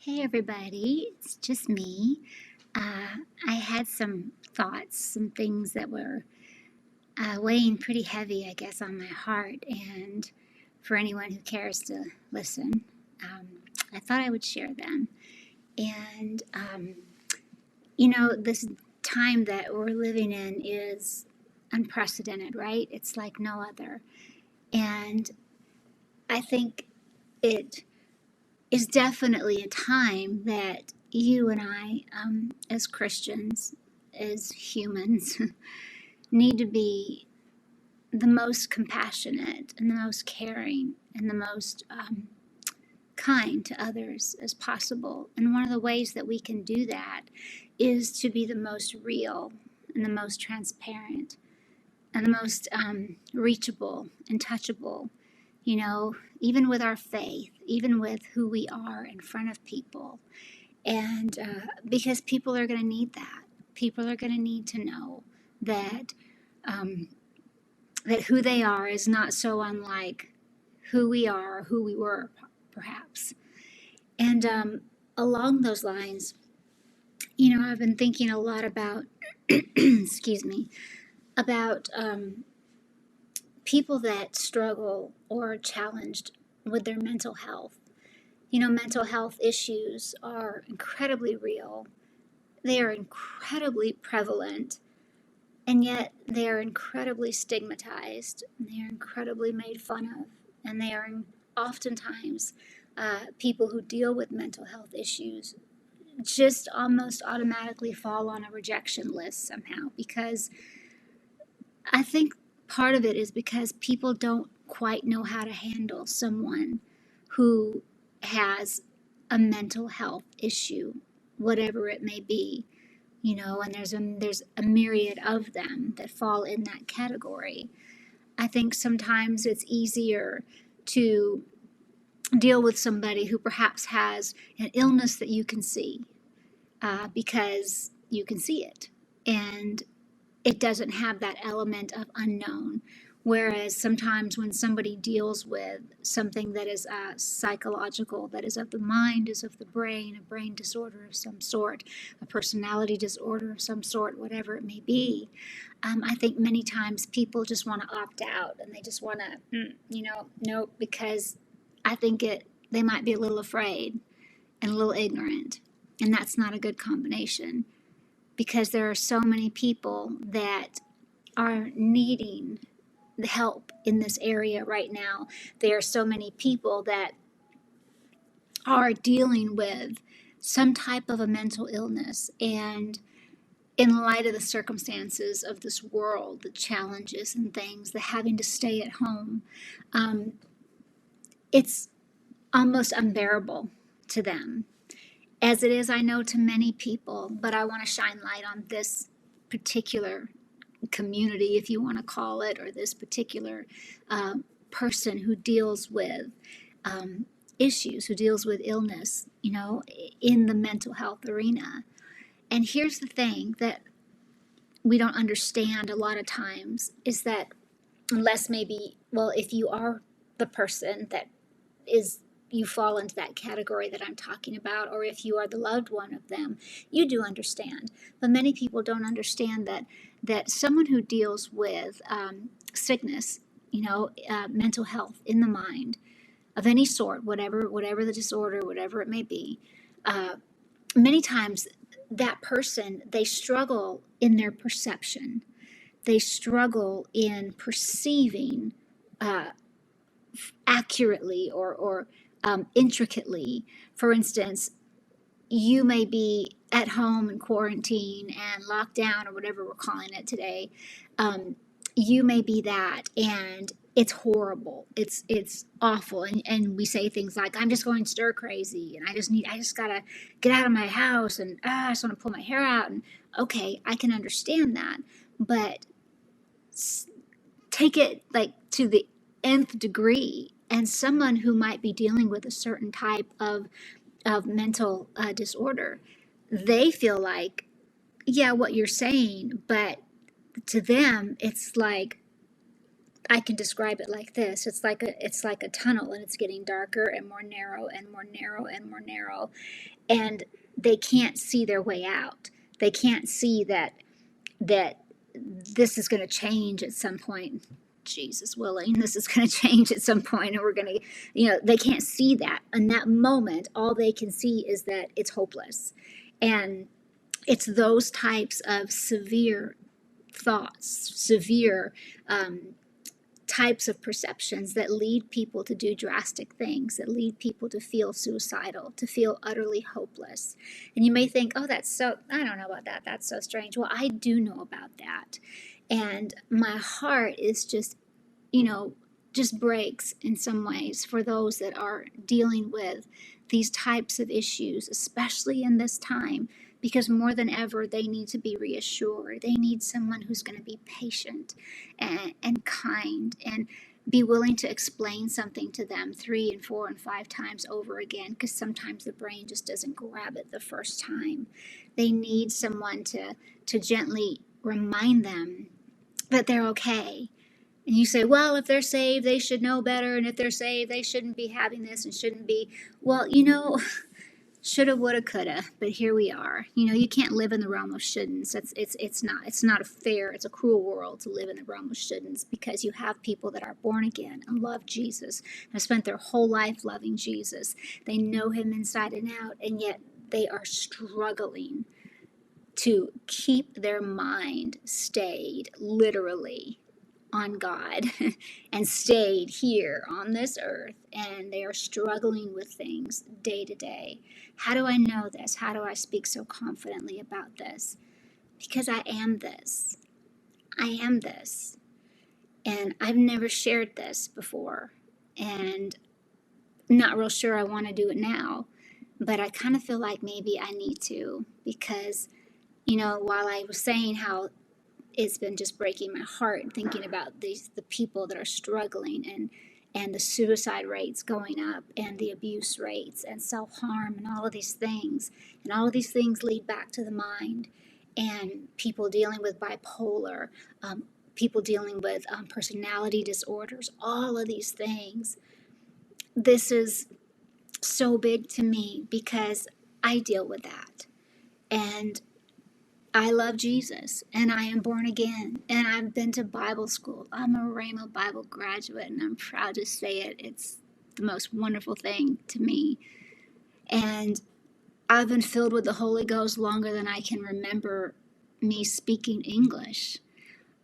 Hey everybody, it's just me. I had some thoughts, some things that were weighing pretty heavy, I guess, on my heart. And for anyone who cares to listen, I thought I would share them. And, this time that we're living in is unprecedented, right? It's like no other. And I think it is definitely a time that you and I, as Christians, as humans, need to be the most compassionate and the most caring and the most kind to others as possible. And one of the ways that we can do that is to be the most real and the most transparent and the most reachable and touchable, even with our faith, even with who we are in front of people. And because people are going to need that. People are going to need to know that that who they are is not so unlike who we are or who we were, perhaps. And along those lines, I've been thinking a lot about, excuse me, about people that struggle or are challenged with their mental health. Mental health issues are incredibly real. They are incredibly prevalent, and yet they are incredibly stigmatized. They are incredibly made fun of, and they are oftentimes people who deal with mental health issues just almost automatically fall on a rejection list somehow, because I think part of it is because people don't quite know how to handle someone who has a mental health issue, whatever it may be, and there's a myriad of them that fall in that category. I think sometimes it's easier to deal with somebody who perhaps has an illness that you can see, because you can see it, and it doesn't have that element of unknown. Whereas sometimes when somebody deals with something that is psychological, that is of the mind, is of the brain, a brain disorder of some sort, a personality disorder of some sort, whatever it may be, I think many times people just want to opt out, and they just want to, no, because I think they might be a little afraid and a little ignorant, and that's not a good combination, because there are so many people that are needing the help in this area right now. There are so many people that are dealing with some type of a mental illness, and in light of the circumstances of this world, the challenges and things, the having to stay at home, it's almost unbearable to them, as it is, I know, to many people. But I want to shine light on this particular community, if you want to call it, or this particular person who deals with issues, who deals with illness, in the mental health arena. And here's the thing that we don't understand a lot of times is that unless maybe, well, if you are the person that you fall into that category that I'm talking about, or if you are the loved one of them, you do understand. But many people don't understand that someone who deals with sickness, mental health in the mind of any sort, whatever the disorder, whatever it may be, many times that person, they struggle in their perception. They struggle in perceiving accurately or intricately. For instance, you may be at home in quarantine and lockdown, or whatever we're calling it today. You may be that, and it's horrible. It's awful. And we say things like, I'm just going stir crazy, and I just gotta get out of my house, and I just want to pull my hair out. And okay, I can understand that, but take it like to the nth degree, and someone who might be dealing with a certain type of mental disorder, they feel like, yeah, what you're saying, but to them, it's like, I can describe it like this. It's like a tunnel, and it's getting darker and more narrow and more narrow and more narrow. And they can't see their way out. They can't see that this is going to change at some point. Jesus willing, this is going to change at some point, and we're going to, they can't see that. In that moment, all they can see is that it's hopeless. And it's those types of severe thoughts, severe types of perceptions that lead people to do drastic things, that lead people to feel suicidal, to feel utterly hopeless. And you may think, oh, I don't know about that. That's so strange. Well, I do know about that. And my heart is just breaks in some ways for those that are dealing with these types of issues, especially in this time, because more than ever, they need to be reassured. They need someone who's going to be patient and kind and be willing to explain something to them 3 and 4 and 5 times over again, because sometimes the brain just doesn't grab it the first time. They need someone to gently remind them that they're okay. And you say, well, if they're saved, they should know better. And if they're saved, they shouldn't be having this and shouldn't be. Well, shoulda, woulda, coulda. But here we are. You can't live in the realm of shouldn'ts. It's not a fair, it's a cruel world to live in the realm of shouldn'ts, because you have people that are born again and love Jesus and have spent their whole life loving Jesus. They know him inside and out, and yet they are struggling to keep their mind stayed, literally, on God and stayed here on this earth, and they are struggling with things day to day. How do I know this? How do I speak so confidently about this? Because I am this. I am this. And I've never shared this before, and not real sure I want to do it now, but I kind of feel like maybe I need to, because while I was saying how it's been just breaking my heart thinking about the people that are struggling, and the suicide rates going up, and the abuse rates, and self-harm, and all of these things. And all of these things lead back to the mind, and people dealing with bipolar, people dealing with personality disorders, all of these things. This is so big to me because I deal with that. And I love Jesus, and I am born again, and I've been to Bible school. I'm a Rhema Bible graduate, and I'm proud to say it. It's the most wonderful thing to me. And I've been filled with the Holy Ghost longer than I can remember me speaking English.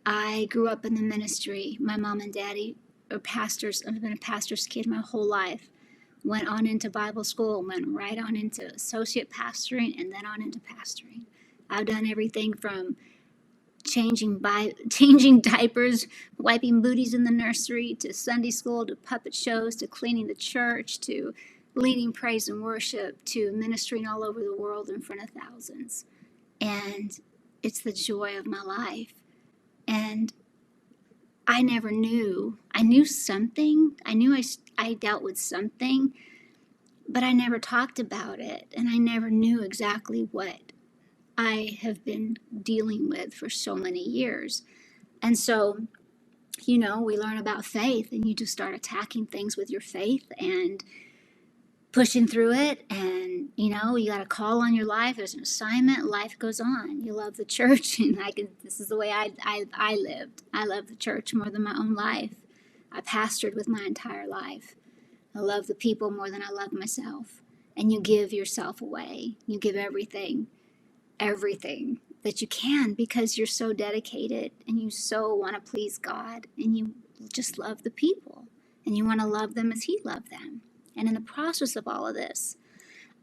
I grew up in the ministry. My mom and daddy are pastors. I've been a pastor's kid my whole life. Went on into Bible school, went right on into associate pastoring, and then on into pastoring. I've done everything from changing diapers, wiping booties in the nursery, to Sunday school, to puppet shows, to cleaning the church, to leading praise and worship, to ministering all over the world in front of thousands. And it's the joy of my life. And I never knew. I knew something. I knew I dealt with something, but I never talked about it. And I never knew exactly what I have been dealing with for so many years. And so, we learn about faith, and you just start attacking things with your faith and pushing through it. And, you got a call on your life. There's an assignment. Life goes on. You love the church. And this is the way I lived. I love the church more than my own life. I pastored with my entire life. I love the people more than I love myself. And you give yourself away. You give everything that you can, because you're so dedicated, and you so want to please God, and you just love the people, and you want to love them as he loved them. And in the process of all of this,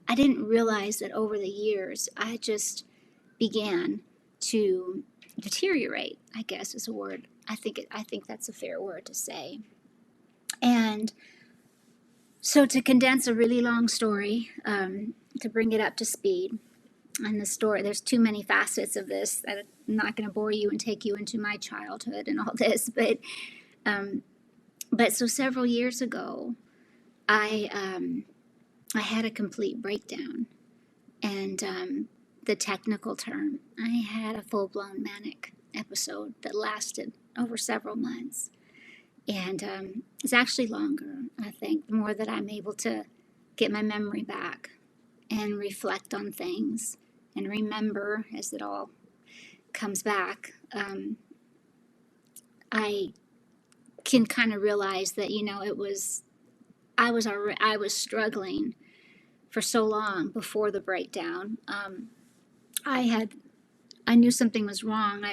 I didn't realize that over the years I just began to deteriorate, I guess is a word. I think that's a fair word to say. And so, to condense a really long story, to bring it up to speed, and the story, there's too many facets of this that I'm not going to bore you and take you into my childhood and all this, but so several years ago, I had a complete breakdown, and the technical term, I had a full-blown manic episode that lasted over several months. And it's actually longer, I think, the more that I'm able to get my memory back and reflect on things and remember as it all comes back. I can kind of realize that, I was struggling for so long before the breakdown. I knew something was wrong.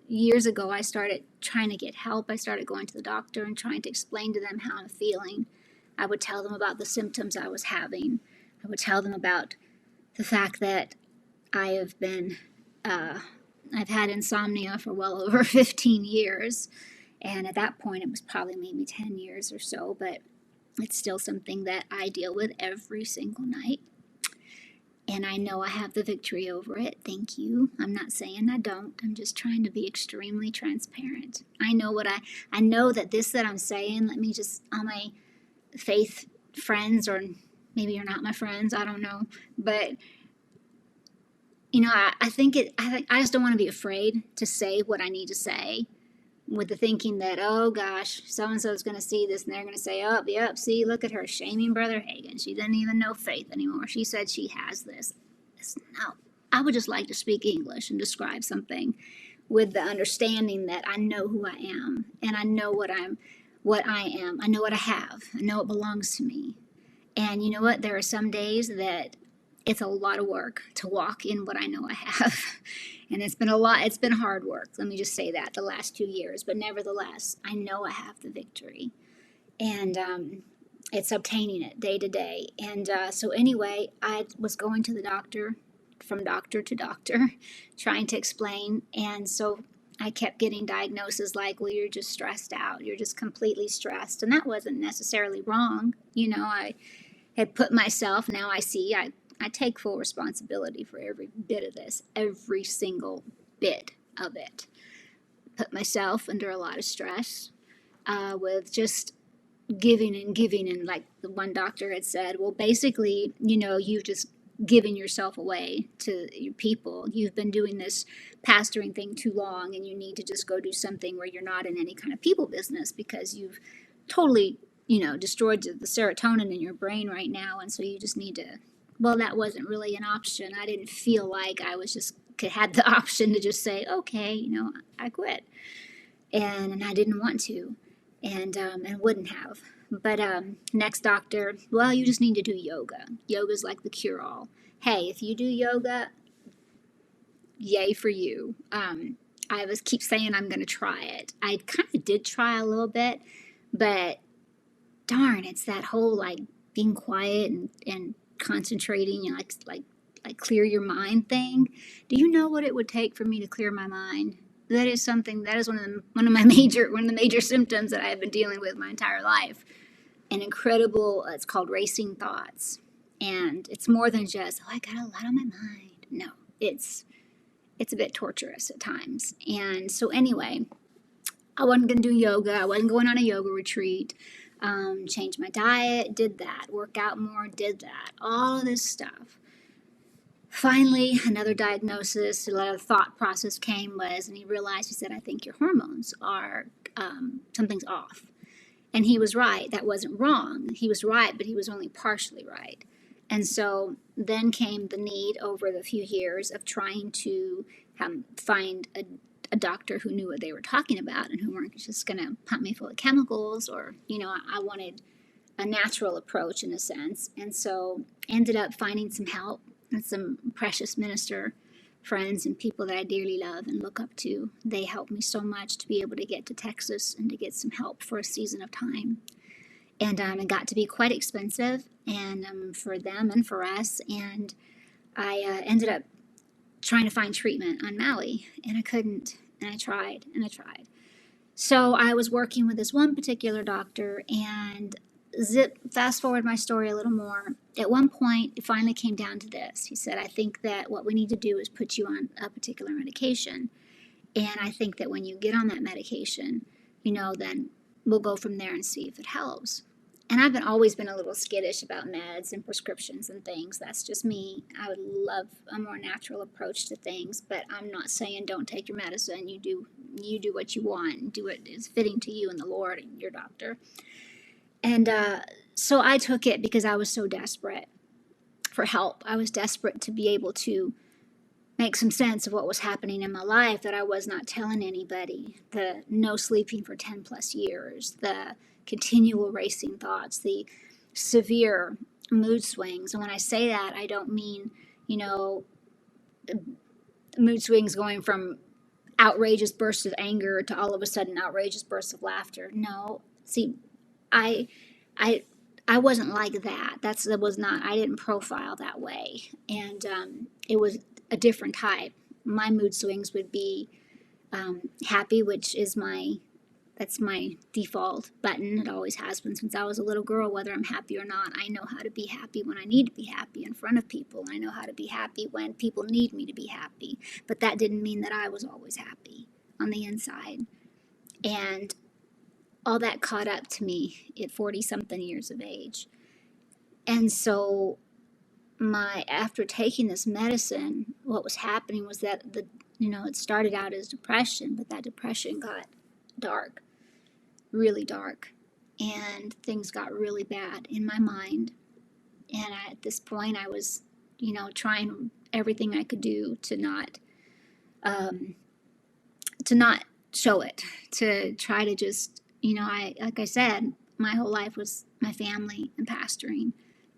Years ago, I started trying to get help. I started going to the doctor and trying to explain to them how I'm feeling. I would tell them about the symptoms I was having. I would tell them about the fact that I have been, I've had insomnia for well over 15 years. And at that point, it was probably maybe 10 years or so, but it's still something that I deal with every single night. And I know I have the victory over it. Thank you. I'm not saying I don't. I'm just trying to be extremely transparent. I know that this that I'm saying, let me just, all my faith friends, or maybe you're not my friends, I don't know. But, I think I just don't want to be afraid to say what I need to say, with the thinking that, oh gosh, so-and-so is going to see this and they're going to say, oh, yep, see, look at her shaming Brother Hagin. She doesn't even know faith anymore. She said she has this. No, I would just like to speak English and describe something with the understanding that I know who I am, and I know what I am. I know what I have. I know it belongs to me. And you know what? There are some days that it's a lot of work to walk in what I know I have. And it's been hard work. Let me just say that the last 2 years. But nevertheless, I know I have the victory. And it's obtaining it day to day. And so anyway, I was going to the doctor, from doctor to doctor, trying to explain. And so I kept getting diagnoses like, well, you're just stressed out. You're just completely stressed. And that wasn't necessarily wrong. I had put myself, now I see, I take full responsibility for every bit of this, every single bit of it. Put myself under a lot of stress with just giving, and like the one doctor had said, well, basically, you've just given yourself away to your people. You've been doing this pastoring thing too long, and you need to just go do something where you're not in any kind of people business, because you've totally, destroyed the serotonin in your brain right now, and so you just need to. Well, that wasn't really an option. I didn't feel like I was had the option to just say, okay, I quit. And I didn't want to, and wouldn't have. But next doctor, well, you just need to do yoga. Yoga's like the cure-all. Hey, if you do yoga, yay for you. I keep saying I'm going to try it. I kind of did try a little bit, but darn, it's that whole like being quiet and concentrating, like clear your mind thing. Do you know what it would take for me to clear my mind? That is one of the major symptoms that I have been dealing with my entire life. An incredible, it's called racing thoughts, and it's more than just, I got a lot on my mind. No, it's a bit torturous at times. And so anyway, I wasn't going to do yoga. I wasn't going on a yoga retreat. Changed my diet, did that. Work out more, did that. All of this stuff. Finally, another diagnosis, another thought process and he realized, he said, I think your hormones are, something's off. And he was right. That wasn't wrong. He was right, but he was only partially right. And so then came the need over the few years of trying to find a doctor who knew what they were talking about and who weren't just going to pump me full of chemicals, or, I wanted a natural approach in a sense. And so ended up finding some help and some precious minister friends and people that I dearly love and look up to. They helped me so much to be able to get to Texas and to get some help for a season of time. And it got to be quite expensive, and for them and for us. And I ended up trying to find treatment on Maui, and I couldn't, and I tried. So I was working with this one particular doctor, and fast forward my story a little more. At one point, it finally came down to this. He said, I think that what we need to do is put you on a particular medication, and I think that when you get on that medication, then we'll go from there and see if it helps. And I've always been a little skittish about meds and prescriptions and things. That's just me. I would love a more natural approach to things, but I'm not saying don't take your medicine. You do, You do what you want and do what is fitting to you and the Lord and your doctor. And so I took it because I was so desperate for help. I was desperate to be able to make some sense of what was happening in my life that I was not telling anybody. The no sleeping for 10 plus years, the continual racing thoughts, the severe mood swings. And when I say that, I don't mean, mood swings going from outrageous bursts of anger to all of a sudden outrageous bursts of laughter. No, see, I wasn't like that. I didn't profile that way. And it was a different type. My mood swings would be happy, which is that's my default button. It always has been since I was a little girl, whether I'm happy or not. I know how to be happy when I need to be happy in front of people. I know how to be happy when people need me to be happy. But that didn't mean that I was always happy on the inside. And all that caught up to me at 40-something years of age. And so after taking this medicine, what was happening was that it started out as depression, but that depression got dark, really dark, and things got really bad in my mind. And at this point, I was, trying everything I could do to not show it, to try to just, like I said, my whole life was my family and pastoring.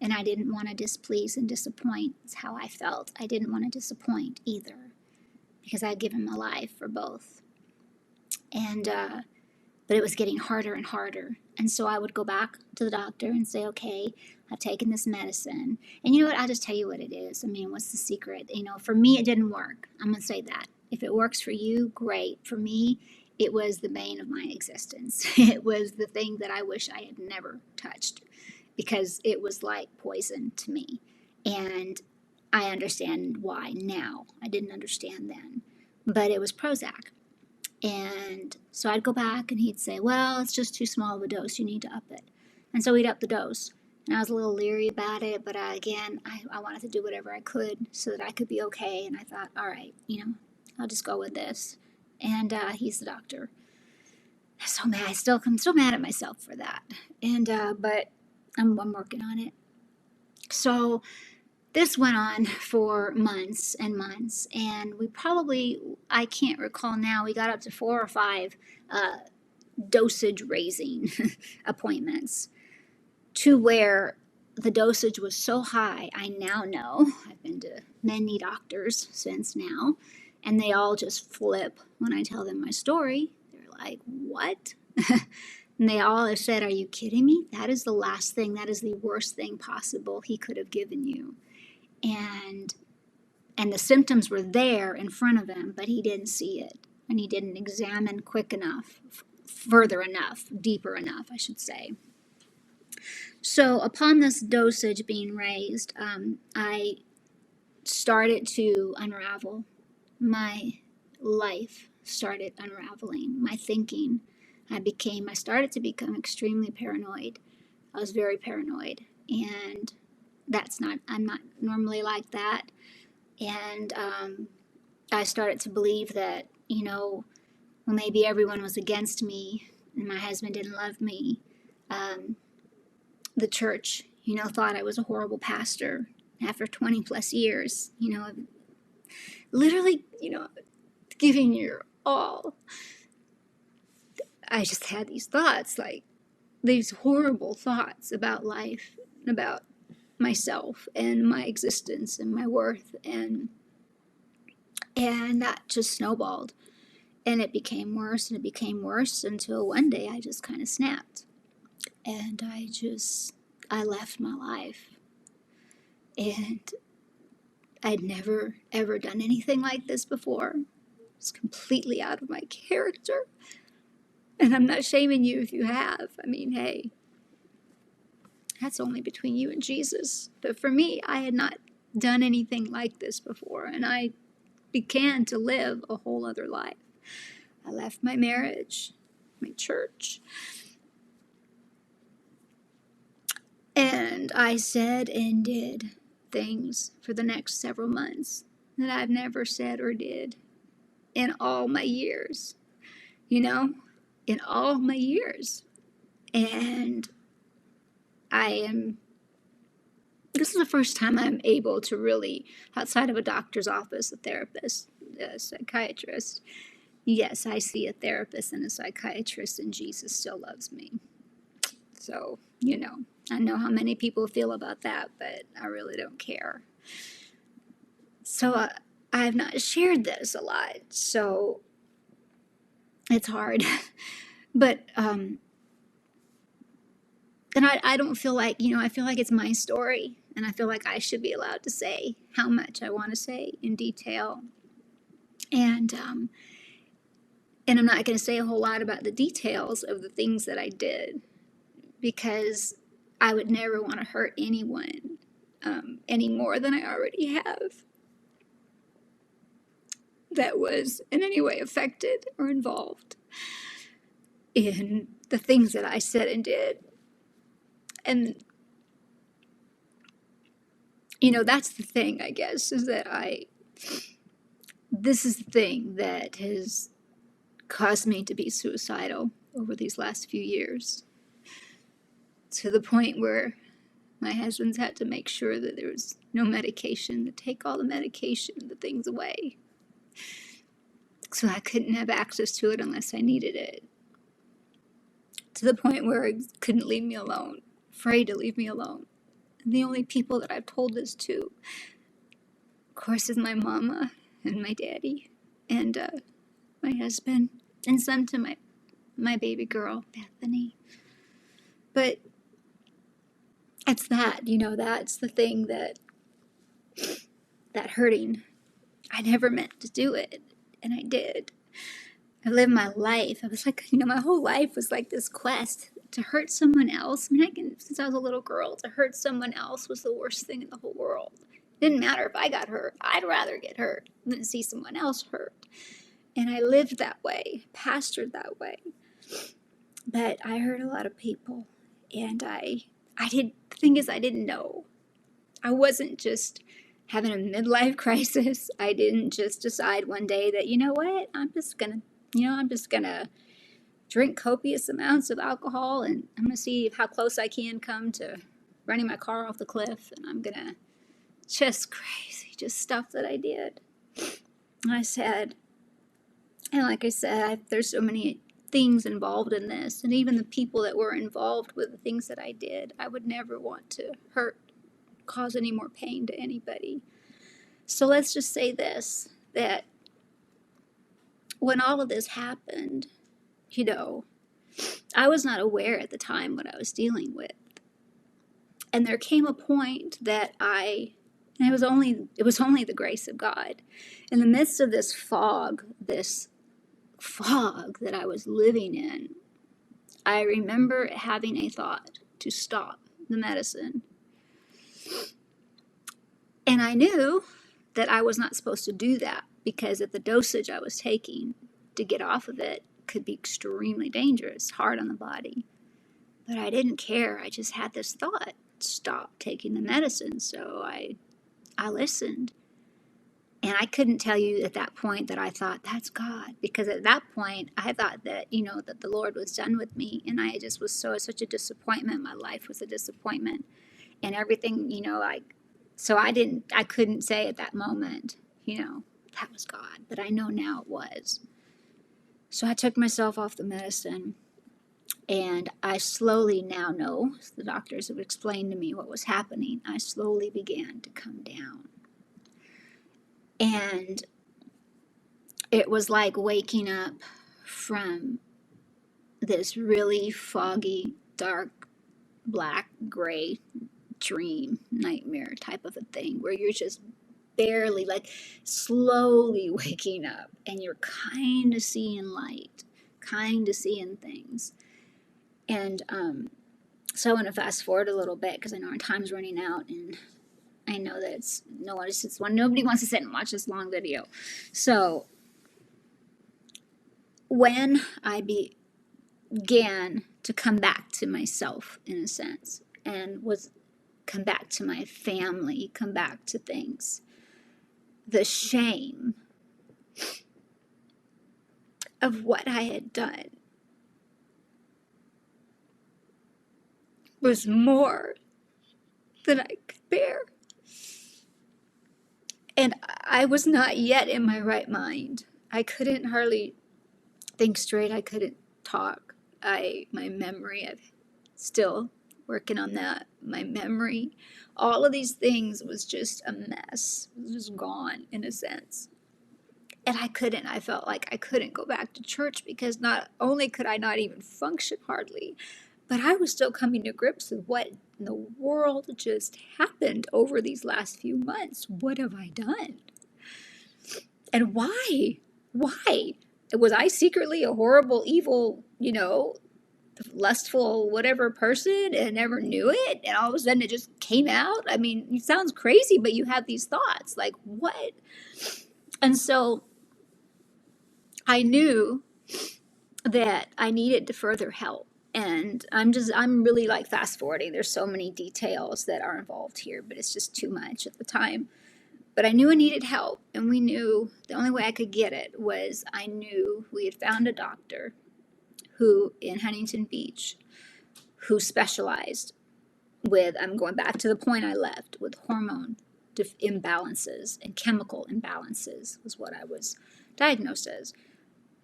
And I didn't want to displease and disappoint. That's how I felt. I didn't want to disappoint either, because I'd given my life for both. And but it was getting harder and harder. And so I would go back to the doctor and say, okay, I've taken this medicine. And you know what? I'll just tell you what it is. I mean, what's the secret? For me, it didn't work. I'm going to say that. If it works for you, great. For me, it was the bane of my existence. It was the thing that I wish I had never touched, because it was like poison to me. And I understand why now. I didn't understand then. But it was Prozac. And so I'd go back and he'd say, well, it's just too small of a dose. You need to up it. And so he'd up the dose. And I was a little leery about it. But I wanted to do whatever I could so that I could be okay. And I thought, all right, I'll just go with this. And he's the doctor. So mad. I'm still mad at myself for that. And but I'm working on it. So this went on for months and months, and I can't recall now, we got up to 4 or 5 dosage raising appointments, to where the dosage was so high. I now know, I've been to many doctors since now, and they all just flip when I tell them my story. They're like, what? And they all have said, are you kidding me? That is the last thing, that is the worst thing possible he could have given you. And the symptoms were there in front of him, but he didn't see it. And he didn't examine quick enough, further enough, deeper enough, I should say. So upon this dosage being raised, I started to unravel. My life started unraveling. My thinking, I started to become extremely paranoid. I was very paranoid, and I'm not normally like that. And I started to believe that, maybe everyone was against me and my husband didn't love me. The church, thought I was a horrible pastor after 20 plus years, literally, giving your all. I just had these thoughts, like these horrible thoughts about life, about myself and my existence and my worth, and that just snowballed, and it became worse and it became worse until one day I just kind of snapped, and I left my life. And I'd never ever done anything like this before. It's completely out of my character, and I'm not shaming you if you have. I mean, hey, that's only between you and Jesus. But for me, I had not done anything like this before, and I began to live a whole other life. I left my marriage, my church, and I said and did things for the next several months that I've never said or did in all my years. in all my years. And this is the first time I'm able to really, outside of a doctor's office, a therapist, a psychiatrist. Yes, I see a therapist and a psychiatrist, and Jesus still loves me. So, I know how many people feel about that, but I really don't care. So I have not shared this a lot, so it's hard. But, and I don't feel like, I feel like it's my story, and I feel like I should be allowed to say how much I want to say in detail. And I'm not going to say a whole lot about the details of the things that I did, because I would never want to hurt anyone any more than I already have that was in any way affected or involved in the things that I said and did. And, that's the thing, I guess, is that this is the thing that has caused me to be suicidal over these last few years, to the point where my husband's had to make sure that there was no medication, to take all the medication, the things away, so I couldn't have access to it unless I needed it, to the point where he couldn't leave me alone, afraid to leave me alone. And the only people that I've told this to, of course, is my mama and my daddy and my husband, and some to my baby girl, Bethany. But it's that, that's the thing that hurting. I never meant to do it, and I did. I lived my life. I was like, my whole life was like this quest to hurt someone else. I mean, since I was a little girl, to hurt someone else was the worst thing in the whole world. It didn't matter if I got hurt. I'd rather get hurt than see someone else hurt. And I lived that way, pastored that way. But I hurt a lot of people. And the thing is, I didn't know. I wasn't just having a midlife crisis. I didn't just decide one day that, what, I'm just going to drink copious amounts of alcohol, and I'm going to see how close I can come to running my car off the cliff, and I'm going to just stuff that I did. And like I said, there's so many things involved in this, and even the people that were involved with the things that I did, I would never want to cause any more pain to anybody. So let's just say this, that when all of this happened, I was not aware at the time what I was dealing with. And there came a point that it was only the grace of God. In the midst of this fog that I was living in, I remember having a thought to stop the medicine. And I knew that I was not supposed to do that, because at the dosage I was taking to get off of it could be extremely dangerous, hard on the body. But I didn't care. I just had this thought, stop taking the medicine. So I listened. And I couldn't tell you at that point that I thought, that's God. Because at that point, I thought that, that the Lord was done with me. And I just was such a disappointment. My life was a disappointment. And everything, so I couldn't say at that moment, that was God. But I know now it was. So I took myself off the medicine. And I slowly now know, the doctors have explained to me what was happening. I slowly began to come down. And it was like waking up from this really foggy, dark, black, gray dream, nightmare type of a thing, where you're just barely, slowly waking up, and you're kind of seeing light, kind of seeing things. And so I want to fast forward a little bit, because I know our time's running out, and I know that nobody wants to sit and watch this long video. So when I began to come back to myself, in a sense, and come back to my family, come back to things, the shame of what I had done was more than I could bear. And I was not yet in my right mind. I couldn't hardly think straight. I couldn't talk. My memory, I'm still working on that. My memory, all of these things was just a mess. It was just gone in a sense. And I felt like I couldn't go back to church because not only could I not even function hardly, but I was still coming to grips with what in the world just happened over these last few months. What have I done? And why? Why? Was I secretly a horrible, evil, lustful, whatever person and never knew it? And all of a sudden it just came out? I mean, it sounds crazy, but you have these thoughts like, what? And so I knew that I needed to further help. And I'm really like fast forwarding. There's so many details that are involved here, but it's just too much at the time. But I knew I needed help, and we knew the only way I could get it was I knew we had found a doctor who, in Huntington Beach, who specialized with, I'm going back to the point I left, with hormone imbalances and chemical imbalances was what I was diagnosed as.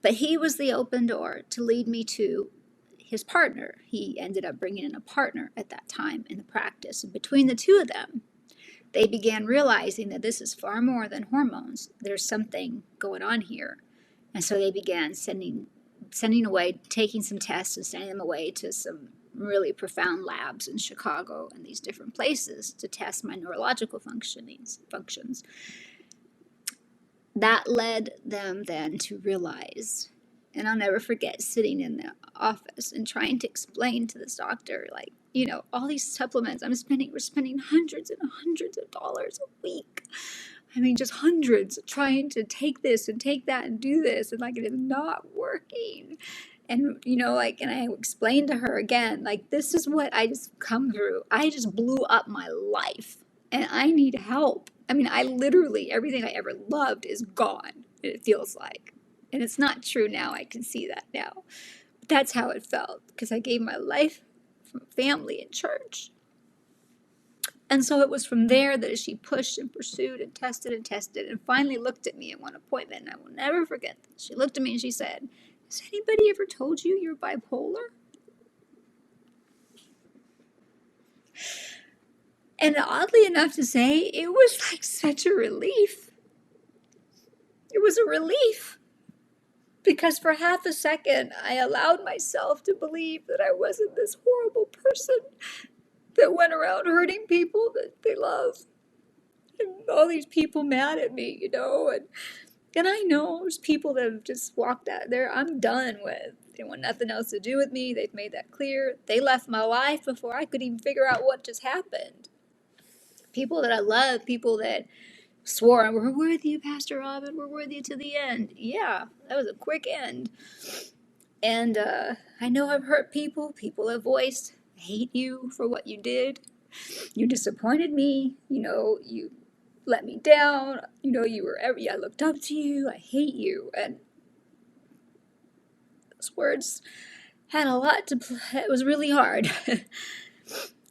But he was the open door to lead me to his partner. He ended up bringing in a partner at that time in the practice. And between the two of them, they began realizing that this is far more than hormones. There's something going on here. And so they began sending away, taking some tests and sending them away to some really profound labs in Chicago and these different places to test my neurological functions. That led them then to realize, and I'll never forget sitting in the office and trying to explain to this doctor, like, all these supplements we're spending hundreds and hundreds of dollars a week. I mean, just hundreds, trying to take this and take that and do this, and like it is not working. And and I explained to her again, like, this is what I just come through. I just blew up my life and I need help. I mean, I literally, everything I ever loved is gone, it feels like. And it's not true now. I can see that now. But that's how it felt, because I gave my life from family and church. And so it was from there that she pushed and pursued and tested and finally looked at me at one appointment. And I will never forget this. She looked at me and she said, "Has anybody ever told you you're bipolar?" And oddly enough to say, it was like such a relief. It was a relief. Because for half a second, I allowed myself to believe that I wasn't this horrible person that went around hurting people that they love. And all these people mad at me, And I know there's people that have just walked out there. I'm done with. They want nothing else to do with me. They've made that clear. They left my life before I could even figure out what just happened. People that I love, people that swore, "We're with you, Pastor Robyn. We're with you to the end." Yeah, that was a quick end. And I know I've hurt people. People have voiced, "I hate you for what you did. You disappointed me. You let me down. I looked up to you. I hate you." And those words had a lot to play. It was really hard.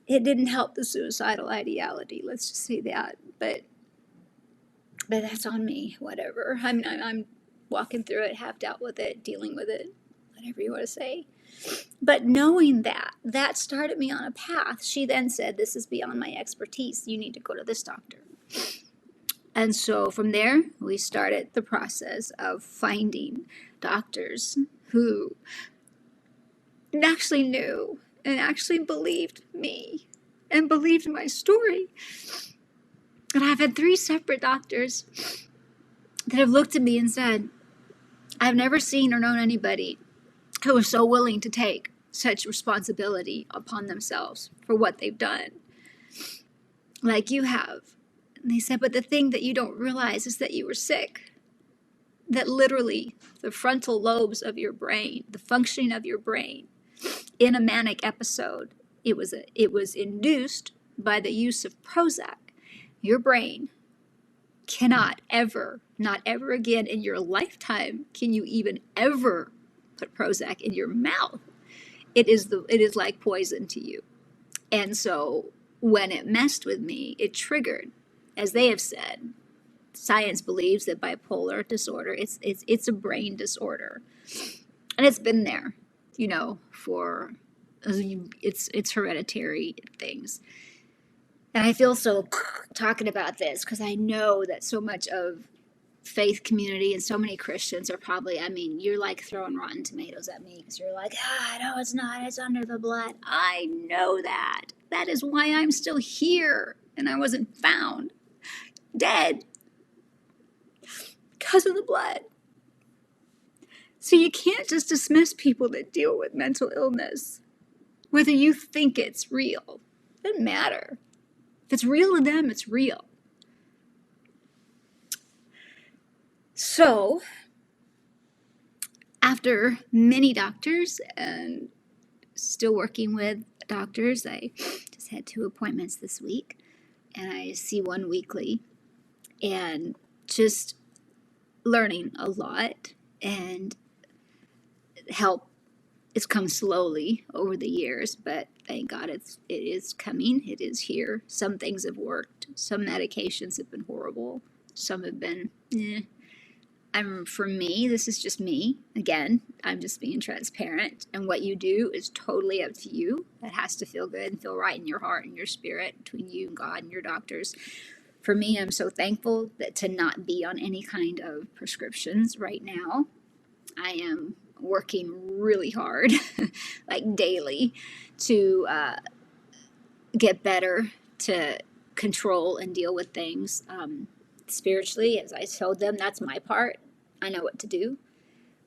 It didn't help the suicidal ideality. Let's just say that. But that's on me. Whatever. I'm walking through it, have dealt with it, dealing with it, whatever you want to say. But knowing that started me on a path. She then said, "This is beyond my expertise. You need to go to this doctor." And so from there, we started the process of finding doctors who actually knew and actually believed me and believed my story. And I've had 3 separate doctors that have looked at me and said, "I've never seen or known anybody who was so willing to take such responsibility upon themselves for what they've done like you have." And they said, "But the thing that you don't realize is that you were sick. That literally the frontal lobes of your brain, the functioning of your brain in a manic episode, it was induced by the use of Prozac. Your brain cannot ever, not ever again in your lifetime, can you even ever put Prozac in your mouth. It is like poison to you. And so when it messed with me, it triggered, as they have said, science believes that bipolar disorder, it's a brain disorder. And it's been there, for, it's hereditary things. And I feel so talking about this because I know that so much of faith community and so many Christians are probably, you're like throwing rotten tomatoes at me because you're like, no, it's not, it's under the blood. I know that. That is why I'm still here and I wasn't found dead because of the blood. So you can't just dismiss people that deal with mental illness, whether you think it's real. It doesn't matter. If it's real to them, it's real. So, after many doctors and still working with doctors, I just had 2 appointments this week, and I see one weekly, and just learning a lot, and help has come slowly over the years, but thank God it is coming. It is here. Some things have worked. Some medications have been horrible. Some have been, for me, this is just me. Again, I'm just being transparent. And what you do is totally up to you. It has to feel good and feel right in your heart and your spirit between you and God and your doctors. For me, I'm so thankful that to not be on any kind of prescriptions right now. I am working really hard, like daily, to get better, to control and deal with things. Spiritually, as I told them, that's my part. I know what to do.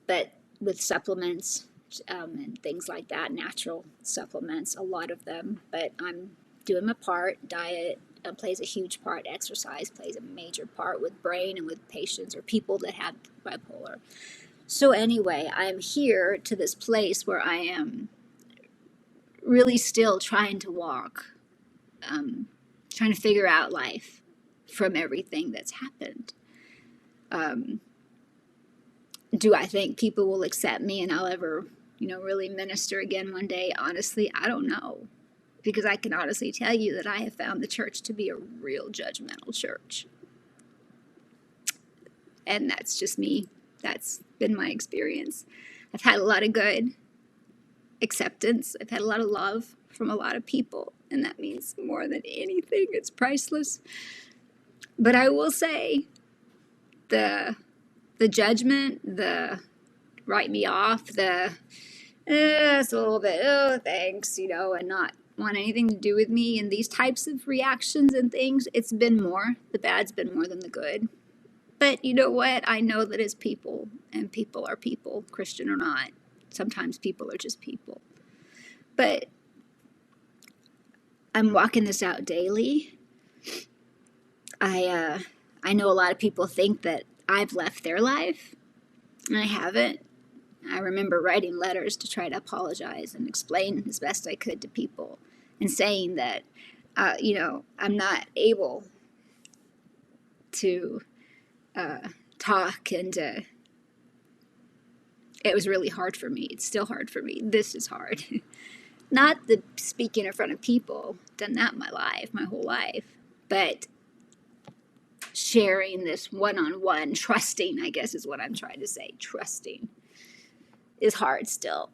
But with supplements and things like that, natural supplements, a lot of them, but I'm doing my part. Diet plays a huge part. Exercise plays a major part with brain and with patients or people that have bipolar. So anyway, I'm here to this place where I am really still trying to walk, trying to figure out life from everything that's happened. Do I think people will accept me and I'll ever, really minister again one day? Honestly, I don't know. Because I can honestly tell you that I have found the church to be a real judgmental church. And that's just me. That's been my experience. I've had a lot of good acceptance. I've had a lot of love from a lot of people. And that means more than anything. It's priceless. But I will say the judgment, the write me off, it's a little bit, thanks, and not want anything to do with me, and these types of reactions and things, it's been more. The bad's been more than the good. But you know what? I know that as people, and people are people, Christian or not. Sometimes people are just people. But I'm walking this out daily. I know a lot of people think that I've left their life, and I haven't. I remember writing letters to try to apologize and explain as best I could to people and saying that, I'm not able to talk, and it was really hard for me. It's still hard for me. This is hard. Not the speaking in front of people, done that my whole life, but sharing this one-on-one, trusting, I guess is what I'm trying to say. Trusting is hard still.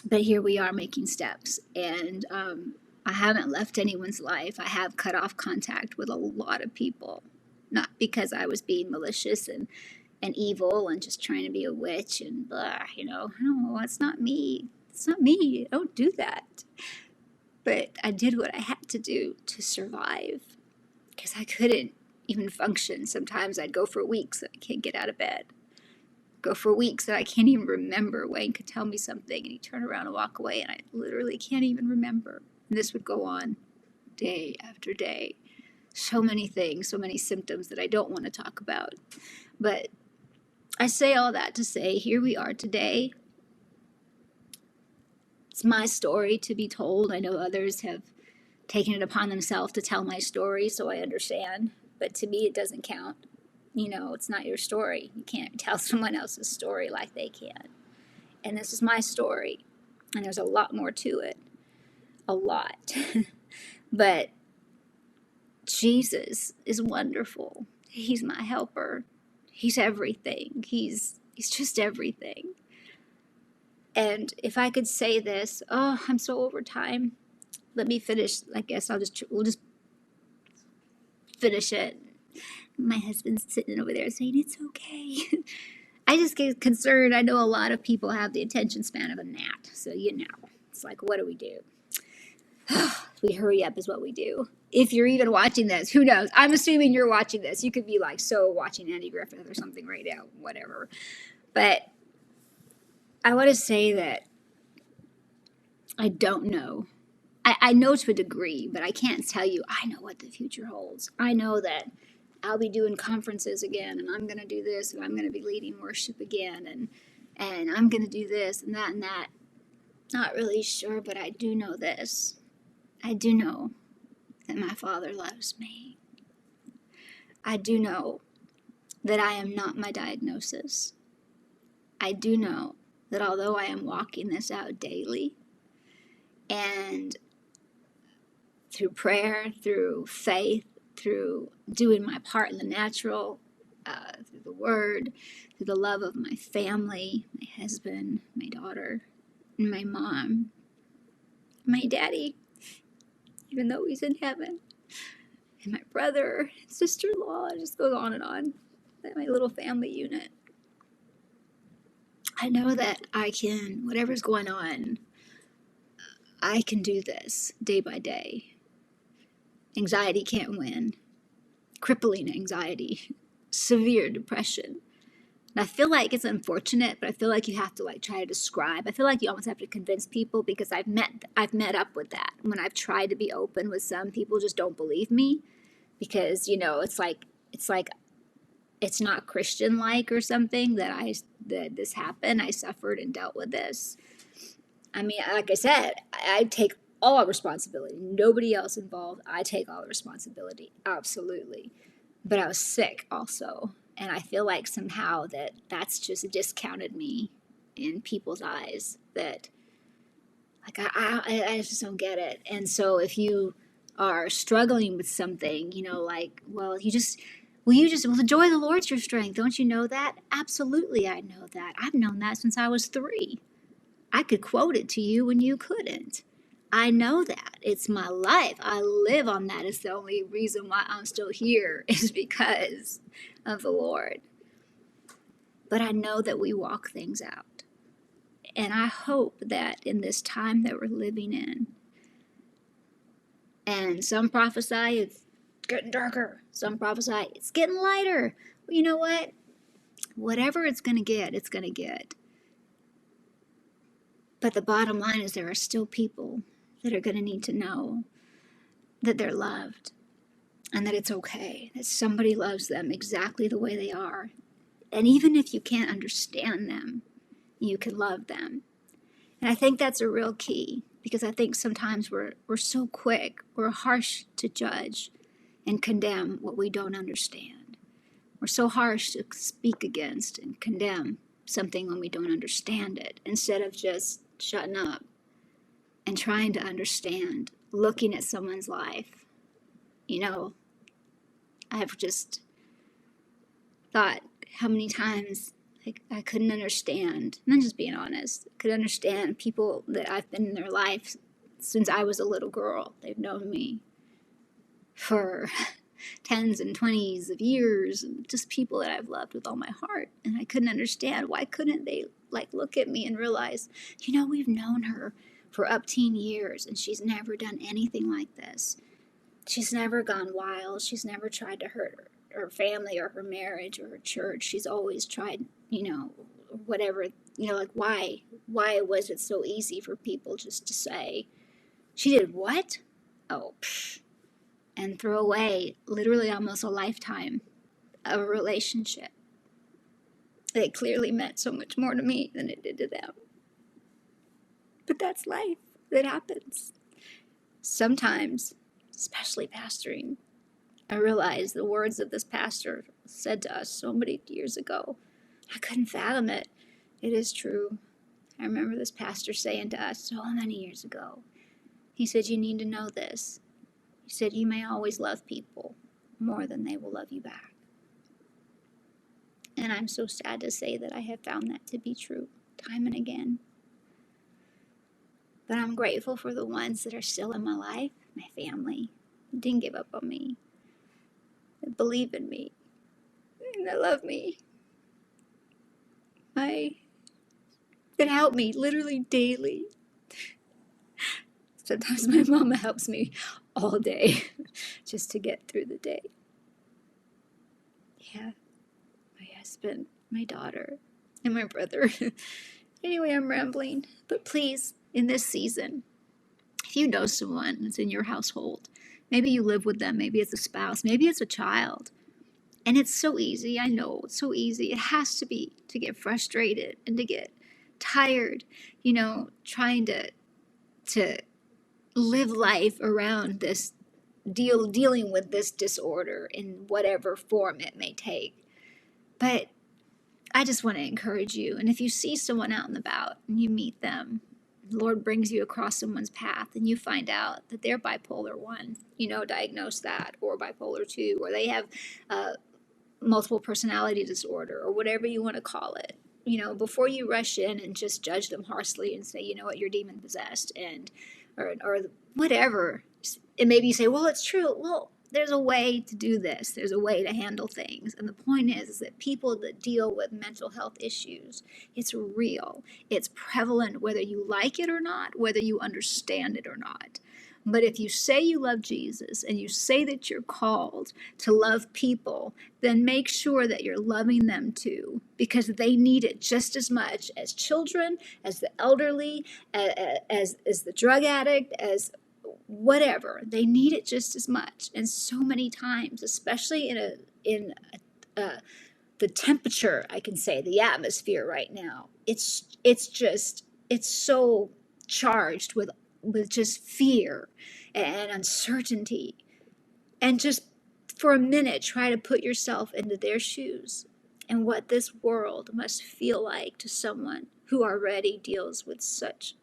But here we are making steps, and I haven't left anyone's life. I have cut off contact with a lot of people, not because I was being malicious and evil and just trying to be a witch and blah, no, it's not me. It's not me. I don't do that. But I did what I had to do to survive because I couldn't even function. Sometimes I'd go for weeks and I can't get out of bed. Go for weeks and I can't even remember. Wayne could tell me something and he'd turn around and walk away and I literally can't even remember. And this would go on day after day. So many things, so many symptoms that I don't want to talk about. But I say all that to say, here we are today. It's my story to be told. I know others have taken it upon themselves to tell my story, so I understand. but to me, it doesn't count. It's not your story. You can't tell someone else's story like they can. And this is my story, and there's a lot more to it. A lot. But Jesus is wonderful. He's my helper. He's everything. He's just everything. And if I could say this, I'm so over time. Let me finish. I guess we'll just finish it. My husband's sitting over there saying it's okay. I just get concerned. I know a lot of people have the attention span of a gnat. So, it's like, what do we do? We hurry up is what we do. If you're even watching this, who knows? I'm assuming you're watching this. You could be like so watching Andy Griffith or something right now, whatever. But I want to say that I don't know. I know to a degree, but I can't tell you I know what the future holds. I know that I'll be doing conferences again, and I'm going to do this, and I'm going to be leading worship again, and I'm going to do this and that and that. Not really sure, but I do know this. I do know that my Father loves me. I do know that I am not my diagnosis. I do know that although I am walking this out daily, and through prayer, through faith, through doing my part in the natural, through the word, through the love of my family, my husband, my daughter, and my mom, my daddy, even though he's in heaven, and my brother, and sister-in-law, it just goes on and on. My little family unit. I know that I can, whatever's going on, I can do this day by day. Anxiety can't win. Crippling anxiety. Severe depression. And I feel like it's unfortunate, but I feel like you have to try to describe. I feel like you almost have to convince people, because I've met up with that. When I've tried to be open with some people, just don't believe me, because it's like it's not Christian-like or something that this happened. I suffered and dealt with this. I mean, like I said, I take all responsibility. Nobody else involved. I take all the responsibility. Absolutely. But I was sick also. And I feel like somehow that's just discounted me in people's eyes. That, I just don't get it. And so if you are struggling with something, well, the joy of the Lord's your strength. Don't you know that? Absolutely, I know that. I've known that since I was 3. I could quote it to you when you couldn't. I know that. It's my life. I live on that. It's the only reason why I'm still here is because of the Lord. But I know that we walk things out. And I hope that in this time that we're living in, and some prophesy it's getting darker. Some prophesy it's getting lighter. Well, you know what? Whatever it's going to get, it's going to get. But the bottom line is there are still people that are going to need to know that they're loved and that it's okay, that somebody loves them exactly the way they are. And even if you can't understand them, you can love them. And I think that's a real key, because I think sometimes we're so quick, we're harsh to judge and condemn what we don't understand. We're so harsh to speak against and condemn something when we don't understand it, instead of just shutting up and trying to understand, looking at someone's life. I've just thought how many times I couldn't understand, and I'm just being honest, I could understand people that I've been in their life since I was a little girl. They've known me for 10s and 20s of years, and just people that I've loved with all my heart. And I couldn't understand, why couldn't they look at me and realize, we've known her for up teen years, and she's never done anything like this. She's never gone wild. She's never tried to hurt her family or her marriage or her church. She's always tried, whatever, why was it so easy for people just to say, she did what? Oh, psh. And throw away literally almost a lifetime of a relationship that clearly meant so much more to me than it did to them. But that's life. That happens. Sometimes, especially pastoring, I realized the words that this pastor said to us so many years ago. I couldn't fathom it. It is true. I remember this pastor saying to us so many years ago. He said, you need to know this. He said, you may always love people more than they will love you back. And I'm so sad to say that I have found that to be true time and again. But I'm grateful for the ones that are still in my life, my family, who didn't give up on me, that believe in me, and that love me. That help me literally daily. Sometimes my mama helps me all day just to get through the day. Yeah, my husband, my daughter, and my brother. Anyway, I'm rambling. But please, in this season, if you know someone that's in your household, maybe you live with them, maybe it's a spouse, maybe it's a child, and it's so easy, I know, it's so easy. It has to be to get frustrated and to get tired, trying to live life around this dealing with this disorder in whatever form it may take. But I just want to encourage you. And if you see someone out and about and you meet them, the Lord brings you across someone's path and you find out that they're bipolar 1, diagnose that, or bipolar 2, or they have multiple personality disorder, or whatever you want to call it. Before you rush in and just judge them harshly and say, you know what, you're demon possessed, or whatever. And maybe you say, well, it's true. Well, there's a way to do this. There's a way to handle things. And the point is that people that deal with mental health issues, it's real. It's prevalent whether you like it or not, whether you understand it or not. But if you say you love Jesus and you say that you're called to love people, then make sure that you're loving them too, because they need it just as much as children, as the elderly, as the drug addict, as whatever. They need it just as much. And so many times, especially in the temperature, I can say, the atmosphere right now, it's so charged with just fear and uncertainty. And just for a minute, try to put yourself into their shoes and what this world must feel like to someone who already deals with such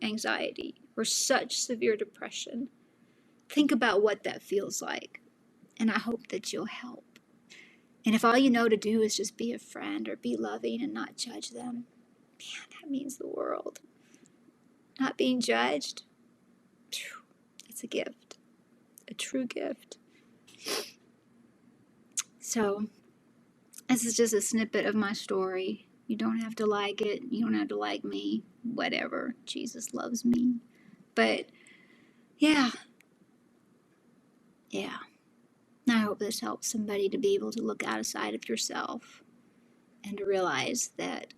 anxiety or such severe depression. Think about what that feels like, and I hope that you'll help. And if all you know to do is just be a friend or be loving and not judge them, man, that means the world. Not being judged, it's a gift, a true gift. So, this is just a snippet of my story. You don't have to like it. You don't have to like me. Whatever. Jesus loves me. But, yeah. I hope this helps somebody to be able to look outside of yourself and to realize that,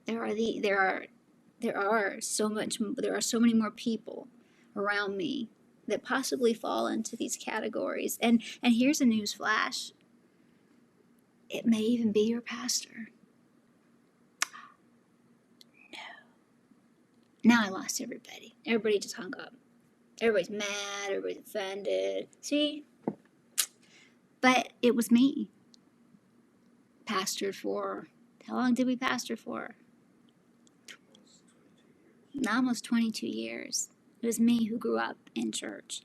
there are so many more people around me that possibly fall into these categories. And here's a news flash. It may even be your pastor. No. Now I lost everybody. Everybody just hung up. Everybody's mad. Everybody's offended. See? But it was me. Pastored for, how long did we pastor for? Almost 22 years. It was me who grew up in church,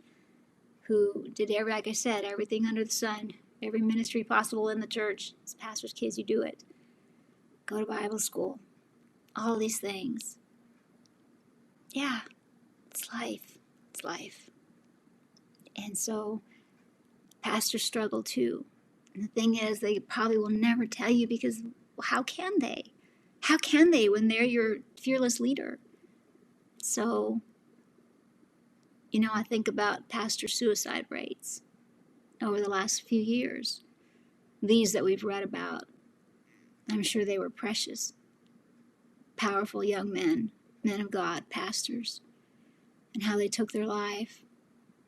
who did like I said, everything under the sun, every ministry possible in the church. As pastor's kids, you do it. Go to Bible school. All these things. Yeah, it's life. It's life. And so, pastors struggle too. And the thing is, they probably will never tell you because how can they? How can they when they're your fearless leader? So, I think about pastor suicide rates over the last few years. These that we've read about, I'm sure they were precious, powerful young men of God, pastors, and how they took their life.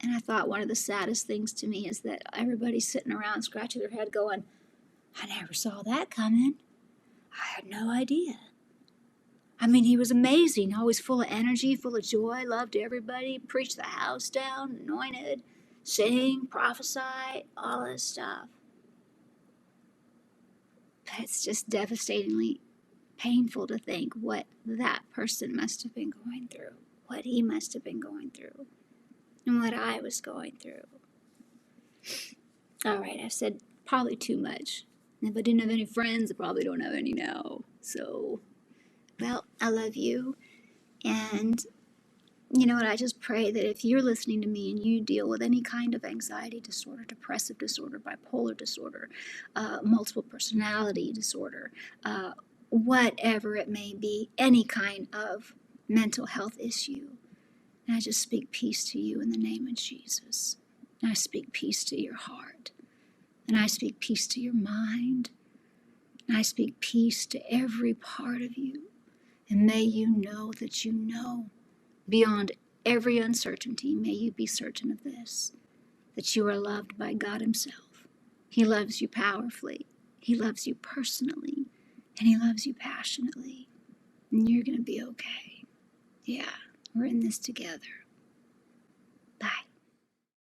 And I thought one of the saddest things to me is that everybody's sitting around scratching their head going, I never saw that coming. I had no idea. I mean, he was amazing, always full of energy, full of joy, loved everybody, preached the house down, anointed, sing, prophesy, all this stuff. But it's just devastatingly painful to think what that person must have been going through, what he must have been going through, and what I was going through. All right, I've said probably too much. And if I didn't have any friends, I probably don't have any now. So, well, I love you. And you know what? I just pray that if you're listening to me and you deal with any kind of anxiety disorder, depressive disorder, bipolar disorder, multiple personality disorder, whatever it may be, any kind of mental health issue, and I just speak peace to you in the name of Jesus. And I speak peace to your heart. And I speak peace to your mind. And I speak peace to every part of you. And may you know that you know beyond every uncertainty, may you be certain of this, that you are loved by God himself. He loves you powerfully. He loves you personally. And he loves you passionately. And you're going to be okay. Yeah, we're in this together.